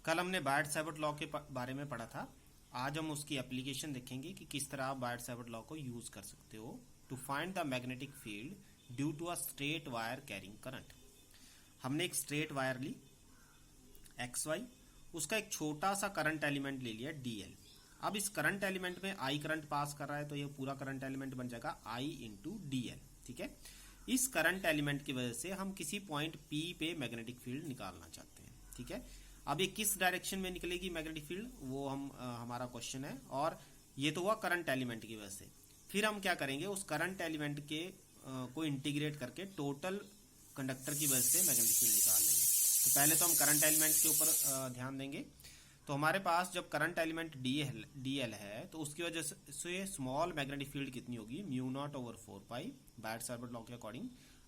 कल हमने बायट Savart law के बारे में पढ़ा था। आज हम उसकी एप्लीकेशन देखेंगे कि किस तरह आप बायट सैवर्ट लॉ को यूज कर सकते हो to find the magnetic field due to a straight wire carrying current. हमने एक स्ट्रेट वायर ली एक्स वाई, उसका एक छोटा सा करंट एलिमेंट ले लिया डी एल। अब इस करंट एलिमेंट में आई करंट पास कर रहा है तो ये पूरा करंट एलिमेंट बन जाएगा आई इंटू डी एल। ठीक है, इस करंट एलिमेंट की वजह से हम किसी पॉइंट पी पे मैग्नेटिक फील्ड निकालना चाहते हैं। ठीक है, अब ये किस डायरेक्शन में निकलेगी मैग्नेटिक फील्ड वो हमारा क्वेश्चन है, और ये तो हुआ करंट एलिमेंट की वजह से। फिर हम क्या करेंगे, उस करंट एलिमेंट के को इंटीग्रेट करके टोटल कंडक्टर की वजह से मैग्नेटिक फील्ड निकाल लेंगे। तो पहले तो हम करंट एलिमेंट के ऊपर ध्यान देंगे। तो हमारे पास जब करंट एलिमेंट डी एल है तो उसकी वजह से स्मॉल मैग्नेटिक फील्ड कितनी होगी, mu naught over 4 pi Biot Savart law के according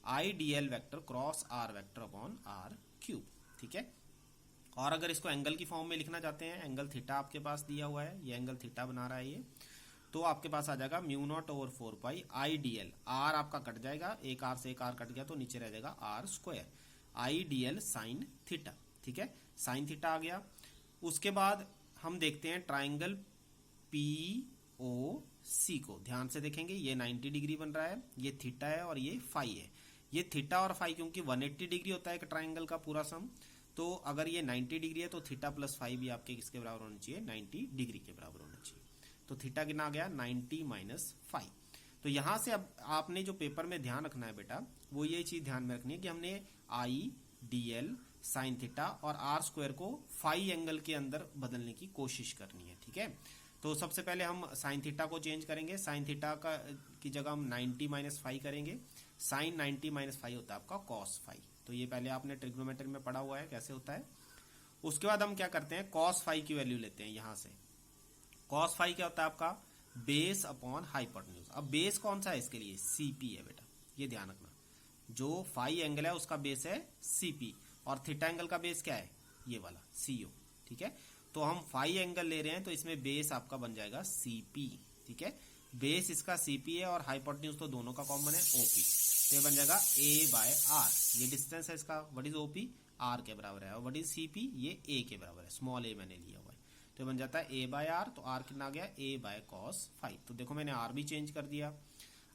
I D L vector cross R vector upon R cube. ठीक है, और अगर इसको एंगल की फॉर्म में लिखना चाहते हैं, एंगल थीटा आपके पास दिया हुआ है, ये एंगल थीटा बना रहा है ये, तो आपके पास आ जाएगा mu naught over 4 pi I D L. R आपका कट जाएगा, एक आर से एक आर कट गया तो नीचे रह जाएगा R square I D L sine theta. ठीक है, साइन थीटा आ गया। उसके बाद हम देखते हैं ट्राइंगल पी ओ सी को ध्यान से देखेंगे। ये 90 डिग्री बन रहा है, ये थीटा है और ये फाई है। ये थीटा और फाई क्योंकि 180 डिग्री होता है एक ट्राइंगल का पूरा सम, तो अगर ये 90 डिग्री है तो थीटा प्लस फाई भी आपके किसके बराबर होना चाहिए, 90 डिग्री के बराबर होना चाहिए। तो थीटा कितना आ गया, 90 माइनस फाई। तो यहां से अब आपने जो पेपर में ध्यान रखना है बेटा, वो ये चीज ध्यान में रखनी है कि हमने आई डी एल साइन थीटा और आर स्क्वायर को फाई एंगल के अंदर बदलने की कोशिश करनी है। ठीक है, तो सबसे पहले हम साइन थीटा को चेंज करेंगे। साइन थीटा का की जगह हम 90 माइनस फाई करेंगे। साइन 90 माइनस फाई होता है आपका कॉस फाई। तो ये पहले आपने ट्रिग्नोमेट्री में पढ़ा हुआ है कैसे होता है। उसके बाद हम क्या करते हैं, कॉस फाई की वैल्यू लेते हैं यहां से। कॉस फाई क्या होता है आपका, बेस अपॉन हाइपोटेन्यूज। अब बेस कौन सा है इसके लिए, सीपी है बेटा, ये ध्यान रखना। जो फाई एंगल है उसका बेस है सीपी और थीटा एंगल का बेस क्या है, ये वाला सीओ। ठीक है, तो हम फाई एंगल ले रहे हैं तो इसमें बेस आपका बन जाएगा सीपी। ठीक है, बेस इसका सीपी है और हाइपोटेन्यूज तो दोनों का कॉमन है ओपी, तो ये बन जाएगा ए बाय आर। ये डिस्टेंस है इसका, व्हाट इज ओपी, आर के बराबर है, और व्हाट इज सीपी, ये ए के बराबर है, स्मॉल ए मैंने लिया हुआ है। तो ये बन जाता है ए बाय आर, तो आर कितना आ गया, ए बाय कॉस फाई। तो देखो मैंने आर भी चेंज कर दिया।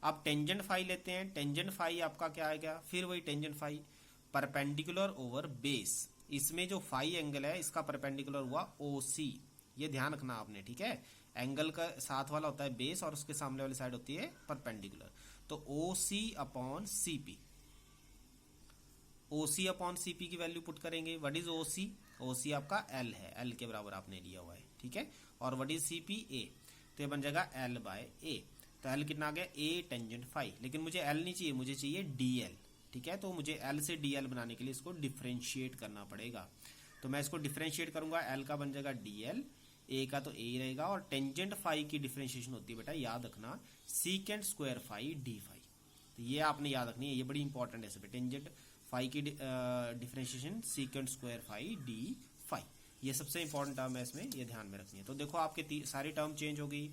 अब टेंजेंट फाई लेते हैं। टेंजेंट फाई आपका क्या आएगा, फिर वही tangent phi perpendicular over base. इसमें जो फाई एंगल है इसका परपेंडिकुलर हुआ ओ सी, ये ध्यान रखना आपने। ठीक है, एंगल का साथ वाला होता है बेस और उसके सामने वाली साइड होती है परपेंडिकुलर। तो ओ सी अपॉन सीपी, ओ सी अपॉन सीपी की वैल्यू पुट करेंगे। व्हाट इज ओ सी, ओ सी आपका एल है, एल के बराबर आपने लिया हुआ है। ठीक है, और व्हाट इज सीपी, ए, तो ये बन जाएगा एल बाय ए। तो एल कितना आ गया, ए टेंजेंट फाई। लेकिन मुझे एल नहीं चाहिए, मुझे चाहिए डी एल। ठीक है, तो मुझे एल से डी एल बनाने के लिए इसको डिफ्रेंशिएट करना पड़ेगा। तो मैं इसको डिफ्रेंशिएट करूंगा, एल का बन जाएगा डी एल, ए का तो ए ही रहेगा, और टेंजेंट फाई की डिफ्रेंशिएशन होती है बेटा, याद रखना, secant square phi D phi. तो ये आपने याद रखनी है, ये बड़ी इंपॉर्टेंट है। सब टेंजेंट फाई की differentiation secant square phi D phi, ये सबसे इंपॉर्टेंट टर्म है इसमें, ये ध्यान में रखनी है। तो देखो आपके सारी टर्म चेंज हो गई,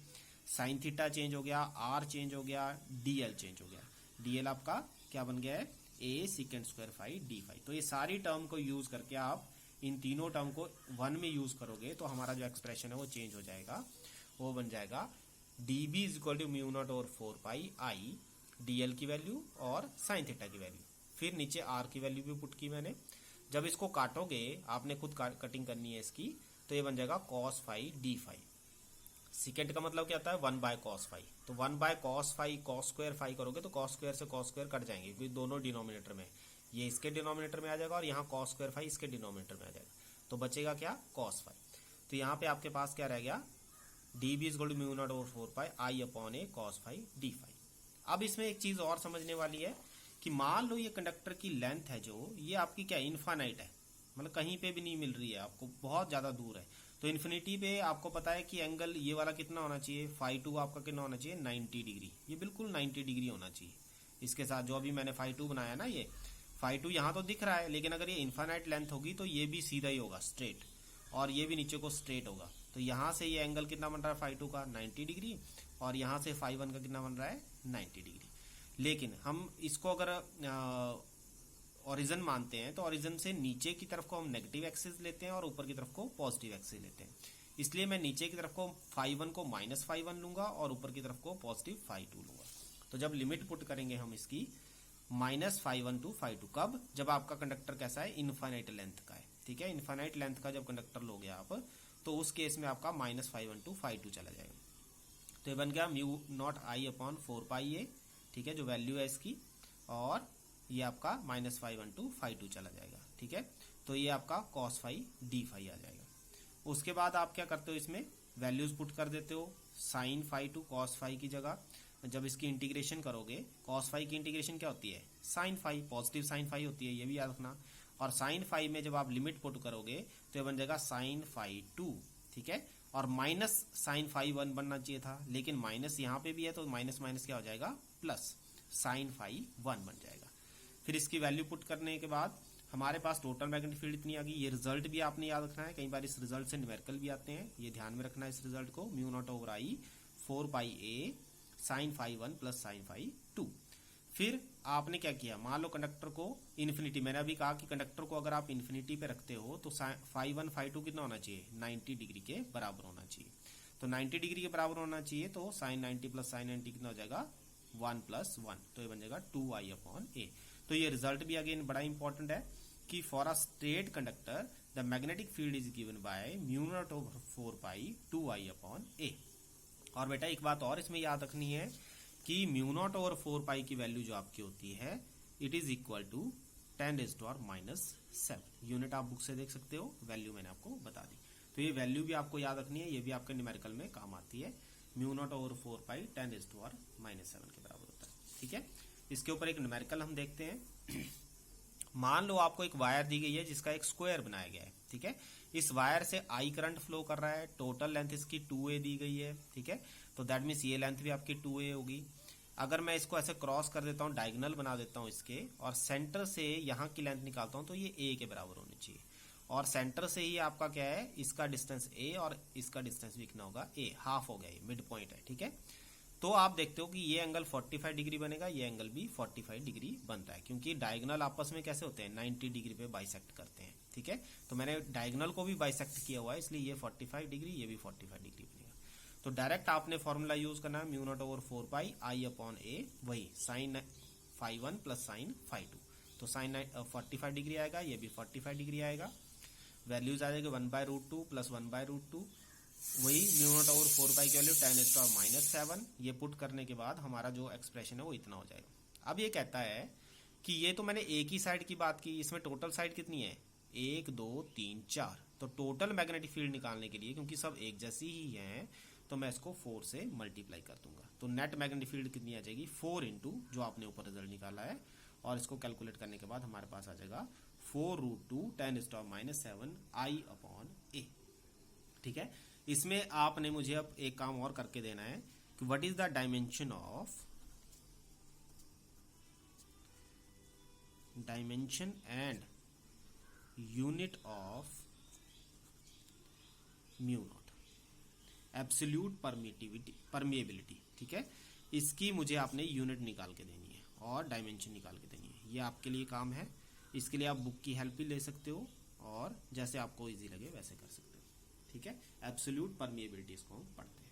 साइन थीटा चेंज हो गया, आर चेंज हो गया, डीएल चेंज हो गया। डीएल आपका क्या बन गया है, a secant square phi D phi. तो ये सारी टर्म को यूज करके आप इन तीनों टर्म को वन में यूज करोगे तो हमारा जो एक्सप्रेशन है वो चेंज हो जाएगा। वो बन जाएगा D B is equal to mu naught over 4 pi I DL की वैल्यू और साइन थीटा की वैल्यू, फिर नीचे आर की वैल्यू भी पुट की मैंने। जब इसको काटोगे, आपने खुद कटिंग करनी है इसकी, तो ये बन जाएगा cos phi D phi. Secant का मतलब क्या होता है, 1 बाय कॉस फाई। तो 1 by cos phi, cos square phi करोगे तो कॉस स्क्वायर से कॉस स्क्वायर कट जाएंगे क्योंकि दोनों डिनोमिनेटर में, ये इसके डिनोमिनेटर में आ जाएगा और यहाँ कॉस स्क्वायर फाई इसके डिनोमिनेटर में आ जाएगा, तो बचेगा क्या, कॉस फाई। तो यहाँ पे आपके पास क्या रह गया, D B is equal to mu naught over 4 pi I upon A cos phi D phi. अब इसमें एक चीज और समझने वाली है कि मान लो ये कंडक्टर की लेंथ है जो, ये आपकी क्या इनफाइनाइट है, मतलब कहीं पे भी नहीं मिल रही है आपको, बहुत ज्यादा दूर है। तो इन्फिनिटी पे आपको पता है कि एंगल ये वाला कितना होना चाहिए, फाई टू आपका कितना होना चाहिए, 90 डिग्री। ये बिल्कुल 90 डिग्री होना चाहिए इसके साथ। जो अभी मैंने फाई टू बनाया ना, ये फाई टू यहाँ तो दिख रहा है, लेकिन अगर ये इन्फाइनाइट लेंथ होगी तो ये भी सीधा ही होगा स्ट्रेट, और ये भी नीचे को स्ट्रेट होगा। तो यहाँ से ये एंगल कितना बन रहा है फाई टू का, 90 डिग्री, और यहाँ से फाई वन का कितना बन रहा है, 90 डिग्री। लेकिन हम इसको अगर ओरिजिन मानते हैं तो ओरिजिन से नीचे की तरफ को हम नेगेटिव एक्सिस लेते हैं और ऊपर की तरफ को पॉजिटिव एक्सिस लेते हैं। इसलिए मैं नीचे की तरफ को φ1 को -φ1 लूंगा और ऊपर की तरफ को पॉजिटिव φ2 लूंगा। तो जब लिमिट पुट करेंगे हम इसकी -φ1 to φ2, कब? जब आपका कंडक्टर कैसा है, इनफाइनाइट लेंथ का है, ठीक है। इनफाइनाइट लेंथ का जब कंडक्टर लोगे आप, तो उस केस में आपका -φ1 to φ2 चला जाएगा। तो ये बन गया μ0I/4πa, ठीक है, जो वैल्यू है इसकी, और ये आपका -φ1 to φ2 चला जाएगा, ठीक है। तो ये आपका cos φ d φ आ जाएगा। उसके बाद आप क्या करते हो, इसमें वैल्यूज पुट कर देते हो sin φ to cos φ की जगह। जब इसकी इंटीग्रेशन करोगे, cos φ की इंटीग्रेशन क्या होती है, sin φ, पॉजिटिव sin φ होती है, ये भी याद रखना। और sin φ में जब आप लिमिट पुट करोगे तो ये बन जाएगा sin φ2, ठीक है। और माइनस sin φ1 बनना चाहिए था, लेकिन माइनस यहाँ पे भी है तो माइनस माइनस क्या हो जाएगा, प्लस sin φ1 बन जाएगा। फिर इसकी वैल्यू पुट करने के बाद हमारे पास टोटल मैग्नेटिक फील्ड इतनी आ गई। ये रिजल्ट भी आपने याद रखना है, कई बार इस रिजल्ट से न्यूमेरिकल भी आते हैं, ये ध्यान में रखना है इस रिजल्ट को, μ0/I/4πa sin φ1 प्लस sin φ2। फिर आपने क्या किया, मान लो कंडक्टर को इन्फिनिटी, मैंने अभी कहा कि कंडक्टर को अगर आप इन्फिनिटी पे रखते हो तो φ1 φ2 कितना होना चाहिए, 90 डिग्री के बराबर होना चाहिए। तो 90 डिग्री के बराबर होना चाहिए, तो sin 90 प्लस sin 90 कितना हो जाएगा, 1 + 1, तो ये बन जाएगा 2I/a। तो ये रिजल्ट भी अगेन बड़ा इंपॉर्टेंट है कि for a straight conductor the magnetic field is given by μ0/4π 2I/a। और बेटा एक बात और इसमें याद रखनी है कि μ0/4π की वैल्यू जो आपकी होती है, it is equal to 10⁻⁷। Unit आप बुक से देख सकते हो, वैल्यू मैंने आपको बता दी। तो ये वैल्यू भी आपको याद रखनी है, ये भी आपके न्यूमेरिकल में काम आती है। μ0/4π 10⁻⁷ के बराबर होता है, ठीक है। इसके ऊपर एक न्यूमेरिकल हम देखते हैं। मान लो आपको एक वायर दी गई है जिसका एक स्क्वायर बनाया गया है, ठीक है। इस वायर से I करंट फ्लो कर रहा है, टोटल लेंथ इसकी 2a दी गई है, ठीक है। तो दैट मीन्स ये लेंथ भी आपकी 2a होगी। अगर मैं इसको ऐसे क्रॉस कर देता हूँ, डायगोनल बना देता हूँ इसके, और सेंटर से यहाँ की लेंथ निकालता हूँ, तो ये a के बराबर होनी चाहिए। और सेंटर से ही आपका क्या है, इसका डिस्टेंस a और इसका डिस्टेंस भी कितना होगा, a, हाफ हो गया, ये मिड पॉइंट है, ठीक है। तो आप देखते हो कि ये एंगल 45 डिग्री बनेगा, ये एंगल भी 45 डिग्री बनता है, क्योंकि डायगोनल आपस में कैसे होते हैं, 90 डिग्री पे बाइसेक्ट करते हैं, ठीक है। तो मैंने डायगोनल को भी बाइसेक्ट किया हुआ है, इसलिए ये 45 डिग्री, ये भी 45 डिग्री बनेगा। तो डायरेक्ट आपने फॉर्मूला यूज करना है, μ0/4π I/a, वही sin φ1 प्लस sin φ2। तो sin 45 डिग्री आएगा, ये भी 45 डिग्री आएगा। वैल्यूज आ जाएगी 1/√2 प्लस 1/√2, वही μ0/4π की वैल्यू 10⁻⁷। ये पुट करने के बाद हमारा जो एक्सप्रेशन है वो इतना हो जाएगा। अब ये कहता है कि ये तो मैंने एक ही साइड की बात की, इसमें टोटल साइड कितनी है, 1 2 3 4। तो टोटल मैग्नेटिक फील्ड निकालने के लिए, क्योंकि सब एक जैसी ही हैं, तो मैं इसको 4 से मल्टीप्लाई कर दूंगा। तो नेट मैग्नेटिक फील्ड कितनी आ जाएगी, 4 इंटू जो आपने ऊपर रिजल्ट निकाला है, और इसको कैलकुलेट करने के बाद हमारे पास आ जाएगा 4√2 10⁻⁷ I/a, ठीक है। इसमें आपने मुझे अब एक काम और करके देना है कि what is the dimension and unit of μ0, absolute permeability, ठीक है। इसकी मुझे आपने यूनिट निकाल के देनी है और डायमेंशन निकाल के देनी है। ये आपके लिए काम है, इसके लिए आप बुक की हेल्प भी ले सकते हो और जैसे आपको इजी लगे वैसे कर सकते हो, ठीक है। एब्सोल्यूट परमिएबिलिटी इसको हम पढ़ते हैं।